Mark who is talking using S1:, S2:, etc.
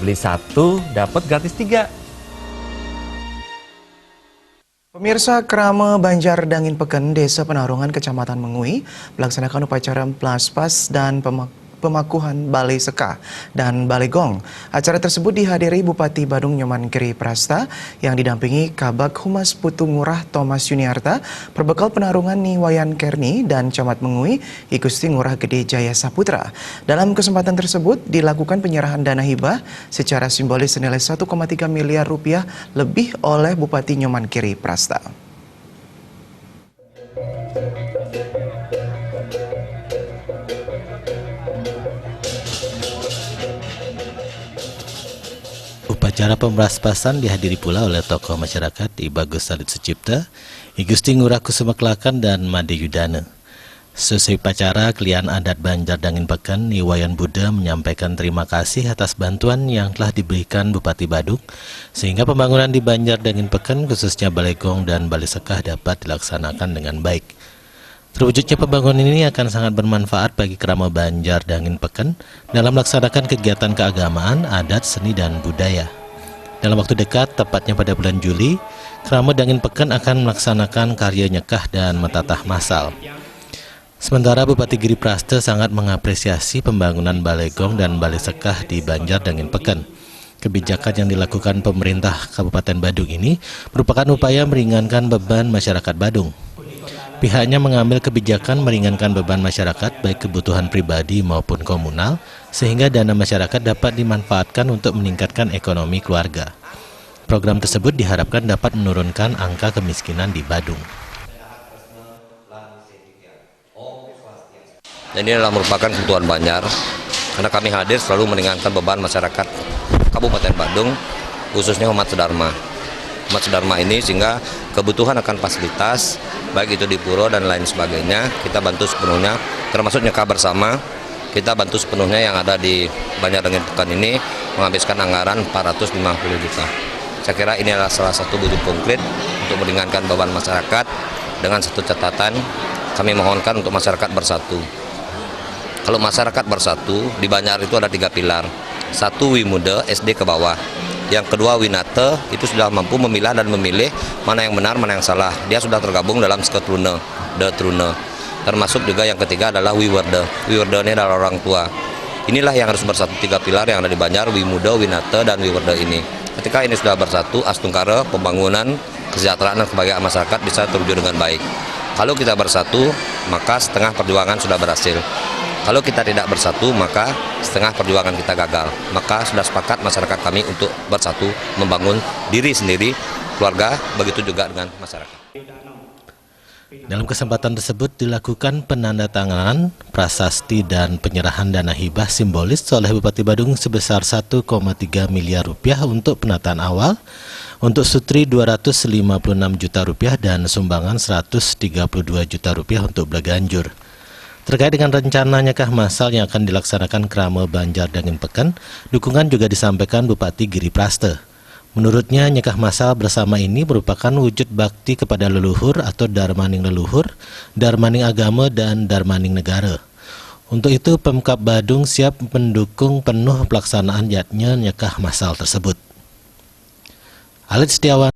S1: Beli 1 dapat gratis 3.
S2: Pemirsa, Krama Banjar Dangin Peken, Desa Penarungan, Kecamatan Mengui, melaksanakan upacara Plaspas dan pemakuhan Balai Sekah dan Balai Gong. Acara tersebut dihadiri Bupati Badung Nyoman Giri Prasta yang didampingi Kabag Humas Putu Ngurah Thomas Yuniarta, Perbekal Penarungan Niwayan Kerni, dan Camat Mengui Igusti Ngurah Gede Jaya Saputra. Dalam kesempatan tersebut dilakukan penyerahan dana hibah secara simbolis senilai 1,3 miliar rupiah lebih oleh Bupati Nyoman Giri Prasta.
S3: Upacara pemraspasan dihadiri pula oleh tokoh masyarakat I Bagus Salit Sucipta, I Gusti Ngurah Kusuma Kelakan, dan Made Yudana. Seusai upacara, Klian Adat Banjar Dangin Peken, Niwayan Buddha menyampaikan terima kasih atas bantuan yang telah diberikan Bupati Badung, sehingga pembangunan di Banjar Dangin Peken, khususnya Balai Gong dan Balai Sekah, dapat dilaksanakan dengan baik. Terwujudnya pembangunan ini akan sangat bermanfaat bagi Krama Banjar Dangin Peken dalam melaksanakan kegiatan keagamaan, adat, seni, dan budaya. Dalam waktu dekat, tepatnya pada bulan Juli, Krama Dangin Peken akan melaksanakan karya nyekah dan metatah massal. Sementara Bupati Giri Prasta sangat mengapresiasi pembangunan Balai Gong dan Balai Sekah di Banjar Dangin Peken. Kebijakan yang dilakukan pemerintah Kabupaten Badung ini merupakan upaya meringankan beban masyarakat Badung. Pihaknya mengambil kebijakan meringankan beban masyarakat baik kebutuhan pribadi maupun komunal, sehingga dana masyarakat dapat dimanfaatkan untuk meningkatkan ekonomi keluarga. Program tersebut diharapkan dapat menurunkan angka kemiskinan di Badung.
S4: Ini adalah merupakan kebutuhan Banjar, karena kami hadir selalu meringankan beban masyarakat Kabupaten Badung, khususnya umat Sedharma. Umat Sedharma ini sehingga kebutuhan akan fasilitas, baik itu di pura dan lain sebagainya, kita bantu sepenuhnya, termasuk nyekah bersama, kita bantu sepenuhnya yang ada di Banjar Dangin Peken ini, menghabiskan anggaran 450 juta. Saya kira ini adalah salah satu wujud konkret untuk meringankan beban masyarakat, dengan satu catatan, kami mohonkan untuk masyarakat bersatu. Kalau masyarakat bersatu, di Banjar itu ada 3 pilar. 1, Wimuda, SD ke bawah. Yang kedua, Winata, itu sudah mampu memilah dan memilih mana yang benar, mana yang salah. Dia sudah tergabung dalam Sketruna, Detruna. Termasuk juga yang ketiga adalah Wiwerda. Wiwerda ini adalah orang tua. Inilah yang harus bersatu, 3 pilar yang ada di Banjar, Wimuda, Winata, dan Wiwerda ini. Ketika ini sudah bersatu, Astungkara, pembangunan, kesejahteraan dan kebahagiaan masyarakat bisa terwujud dengan baik. Kalau kita bersatu, maka setengah perjuangan sudah berhasil. Kalau kita tidak bersatu, maka setengah perjuangan kita gagal. Maka sudah sepakat masyarakat kami untuk bersatu, membangun diri sendiri, keluarga, begitu juga dengan masyarakat.
S3: Dalam kesempatan tersebut dilakukan penandatanganan prasasti dan penyerahan dana hibah simbolis oleh Bupati Badung sebesar 1,3 miliar rupiah untuk penataan awal, untuk sutri 256 juta rupiah, dan sumbangan 132 juta rupiah untuk Bleganjur. Terkait dengan rencana nyekah massal yang akan dilaksanakan Krama Banjar Dangin Peken, dukungan juga disampaikan Bupati Giri Prasta. Menurutnya, nyekah massal bersama ini merupakan wujud bakti kepada leluhur atau darmaning leluhur, darmaning agama, dan darmaning negara. Untuk itu, Pemkab Badung siap mendukung penuh pelaksanaan nyekah massal tersebut. Alit Setiawan.